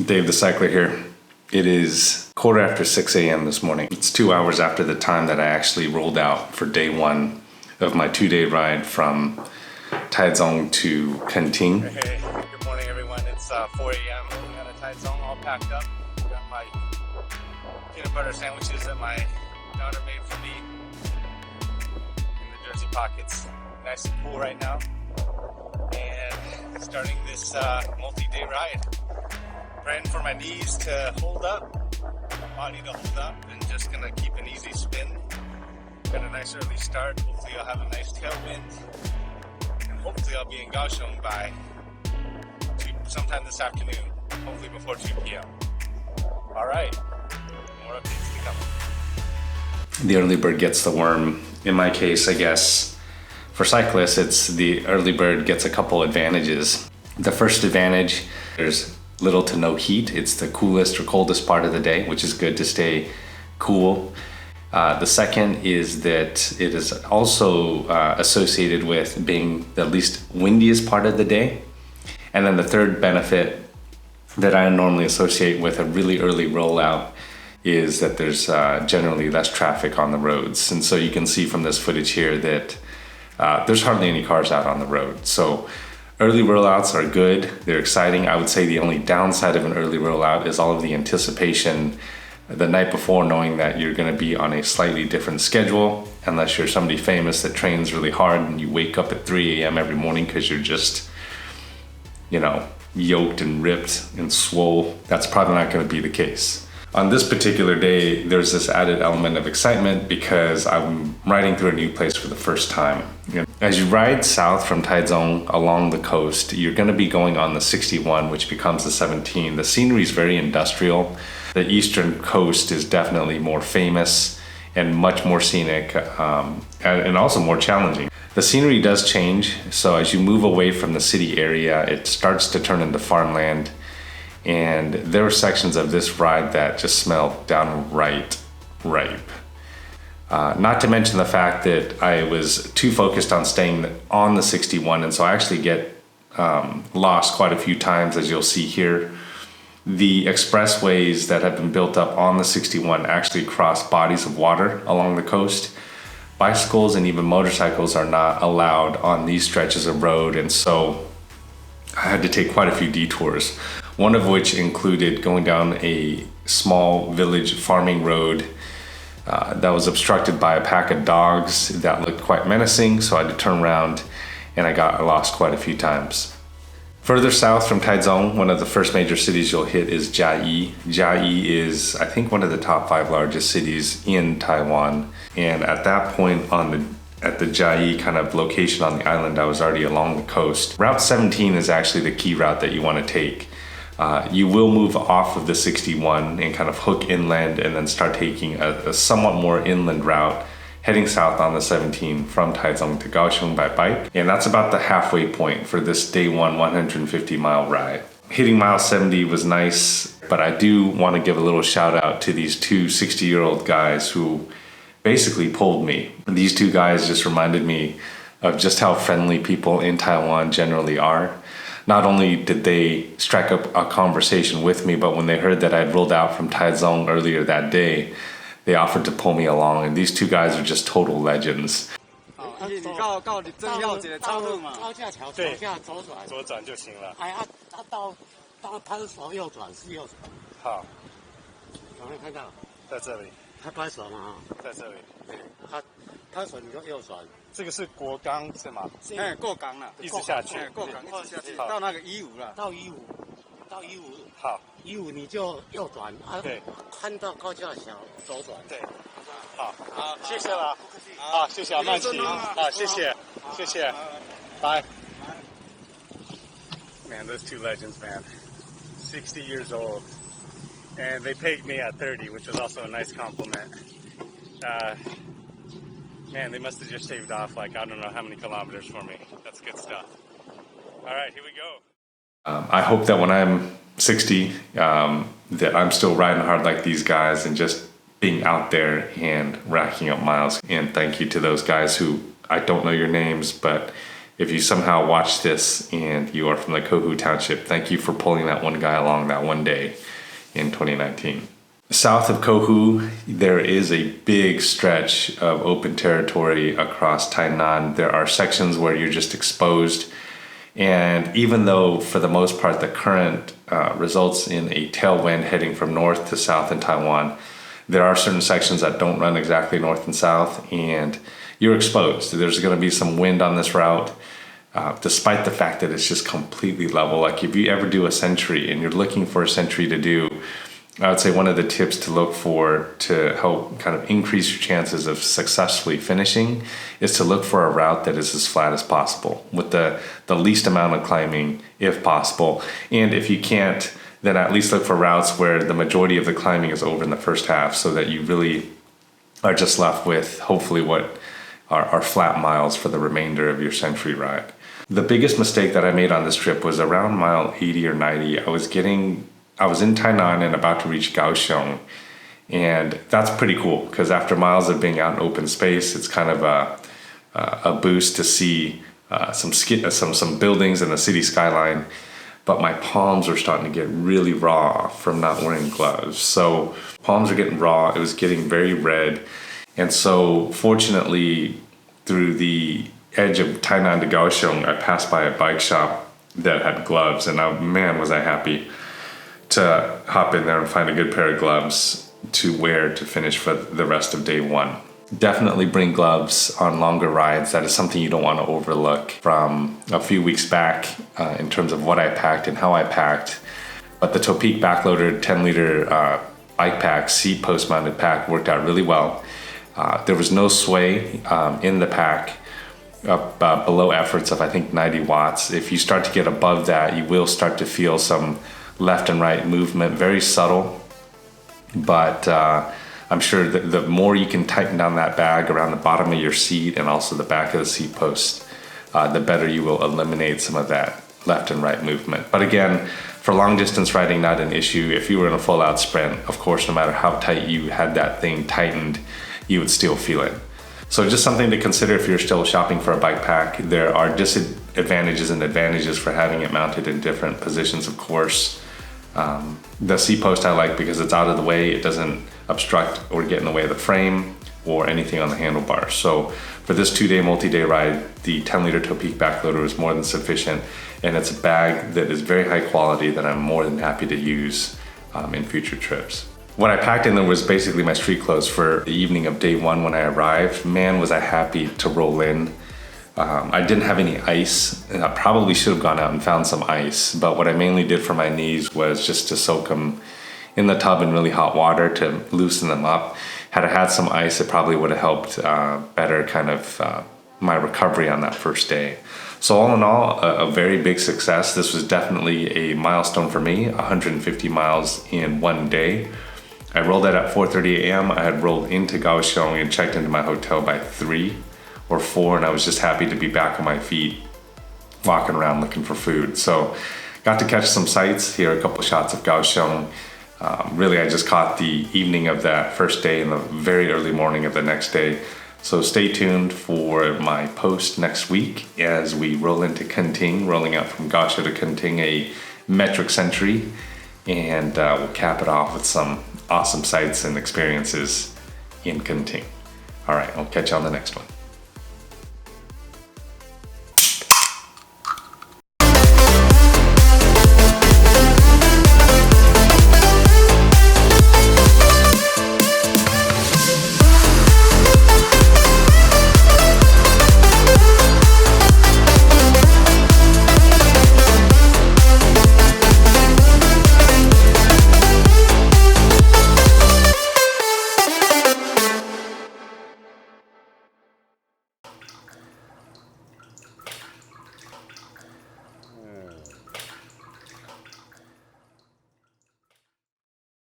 Dave the Cycler here. It is 6:15 a.m. this morning. It's 2 hours after the time that I actually rolled out for day one of my 2-day ride from Taichung to KAOHSIUNG. Hey, good morning everyone. It's 4 a.m. I'm out of Taichung, all packed up. Got my peanut butter sandwiches that my daughter made for me in the jersey pockets. Nice and cool right now. And starting this multi-day ride. Praying for my knees to hold up, my body to hold up, and just gonna keep an easy spin. Got a nice early start. Hopefully I'll have a nice tailwind. And hopefully I'll be in Kaohsiung by sometime this afternoon. Hopefully before 2 p.m. Alright, more updates to come. The early bird gets the worm. In my case, I guess, for cyclists, it's the early bird gets a couple advantages. The first advantage, there's little to no heat. It's the coolest or coldest part of the day, which is good to stay cool. The second is that it is also associated with being the least windiest part of the day. And then the third benefit that I normally associate with a really early rollout is that there's generally less traffic on the roads. And so you can see from this footage here that there's hardly any cars out on the road. So early rollouts are good, they're exciting. I would say the only downside of an early rollout is all of the anticipation the night before, knowing that you're gonna be on a slightly different schedule, unless you're somebody famous that trains really hard and you wake up at 3 a.m. every morning because you're just, you know, yoked and ripped and swole. That's probably not gonna be the case. On this particular day, there's this added element of excitement because I'm riding through a new place for the first time. As you ride south from Taichung along the coast, you're going to be going on the 61, which becomes the 17. The scenery is very industrial. The eastern coast is definitely more famous and much more scenic, and also more challenging. The scenery does change, so as you move away from the city area, it starts to turn into farmland. And there were sections of this ride that just smelled downright ripe. Not to mention the fact that I was too focused on staying on the 61, and so I actually get lost quite a few times, as you'll see here. The expressways that have been built up on the 61 actually cross bodies of water along the coast. Bicycles and even motorcycles are not allowed on these stretches of road, and so I had to take quite a few detours. One of which included going down a small village farming road that was obstructed by a pack of dogs that looked quite menacing, so I had to turn around and I got lost quite a few times. Further south from Taichung, one of the first major cities you'll hit is D.A.V.E. D.A.V.E. is, I think, one of the top 5 largest cities in Taiwan, and at that point at the D.A.V.E. kind of location on the island, I was already along the coast. Route 17 is actually the key route that you want to take. You will move off of the 61 and kind of hook inland and then start taking a somewhat more inland route heading south on the 17 from Taichung to Kaohsiung by bike. And that's about the halfway point for this day one 150-mile ride. Hitting mile 70 was nice, but I do want to give a little shout out to these two 60-year-old guys who basically pulled me. These two guys just reminded me of just how friendly people in Taiwan generally are. Not only did they strike up a conversation with me, but when they heard that I'd rolled out from Taichung earlier that day, they offered to pull me along, and these two guys are just total legends. 他手你就右转，这个是国港是吗？哎，过港了，一直下去，过港一直下去，到那个15了，到15，好，15你就右转啊，对，看到高架桥左转，对，好，好，谢谢了，不客气，好，谢谢慢骑，好，谢谢，谢谢，拜。Man, those two legends, man, 60 years old, and they pegged me at 30, which was also a nice compliment. Man, they must have just shaved off like I don't know how many kilometers for me. That's good stuff. All right, here we go. I hope that when I'm 60, that I'm still riding hard like these guys and just being out there and racking up miles. And thank you to those guys who, I don't know your names, but If you somehow watch this and you are from the KAOHSIUNG Township, thank you for pulling that one guy along that one day in 2019. South of KAOHSIUNG, there is a big stretch of open territory across Tainan. There are sections where you're just exposed. And even though for the most part the current results in a tailwind heading from north to south in Taiwan, there are certain sections that don't run exactly north and south, and you're exposed. There's going to be some wind on this route, despite the fact that it's just completely level. Like if you ever do a century and you're looking for a century to do, I would say one of the tips to look for to help kind of increase your chances of successfully finishing is to look for a route that is as flat as possible with the least amount of climbing if possible. And if you can't, then at least look for routes where the majority of the climbing is over in the first half, so that you really are just left with hopefully what are flat miles for the remainder of your century ride. The biggest mistake that I made on this trip was around mile 80 or 90. I was in Tainan and about to reach KAOHSIUNG, and that's pretty cool because after miles of being out in open space, it's kind of a boost to see some buildings and the city skyline. But my palms were starting to get really raw from not wearing gloves. So palms are getting raw. It was getting very red. And so fortunately, through the edge of Tainan to KAOHSIUNG, I passed by a bike shop that had gloves, and man, was I happy to hop in there and find a good pair of gloves to wear to finish for the rest of day one. Definitely bring gloves on longer rides. That is something you don't want to overlook. From a few weeks back in terms of what I packed and how I packed, but the TAICHUNG backloader 10-liter bike pack, seat post mounted pack, worked out really well. There was no sway in the pack up below efforts of I think 90 watts. If you start to get above that, you will start to feel some left and right movement, very subtle, but I'm sure that the more you can tighten down that bag around the bottom of your seat and also the back of the seat post, the better you will eliminate some of that left and right movement. But again, for long distance riding, not an issue. If you were in a full out sprint, of course, no matter how tight you had that thing tightened, you would still feel it. So just something to consider if you're still shopping for a bike pack. There are disadvantages and advantages for having it mounted in different positions, of course. The seat post I like because it's out of the way. It doesn't obstruct or get in the way of the frame or anything on the handlebars. So for this 2-day multi-day ride, the 10-liter TAICHUNG backloader is more than sufficient, and it's a bag that is very high quality that I'm more than happy to use in future trips. What I packed in there was basically my street clothes for the evening of day one when I arrived. Man, was I happy to roll in. I didn't have any ice, and I probably should have gone out and found some ice, but what I mainly did for my knees was just to soak them in the tub in really hot water to loosen them up. Had I had some ice, it probably would have helped better kind of my recovery on that first day. So all in all, a very big success. This was definitely a milestone for me, 150 miles in one day. I rolled out at 4:30 a.m. I had rolled into KAOHSIUNG and checked into my hotel by 3 or 4, and I was just happy to be back on my feet, walking around looking for food. So got to catch some sights, here a couple shots of KAOHSIUNG. Really, I just caught the evening of that first day and the very early morning of the next day. So stay tuned for my post next week as we roll into Kunting, rolling out from KAOHSIUNG to Kunting, a metric century, and we'll cap it off with some awesome sights and experiences in Kunting. All right, I'll catch you on the next one.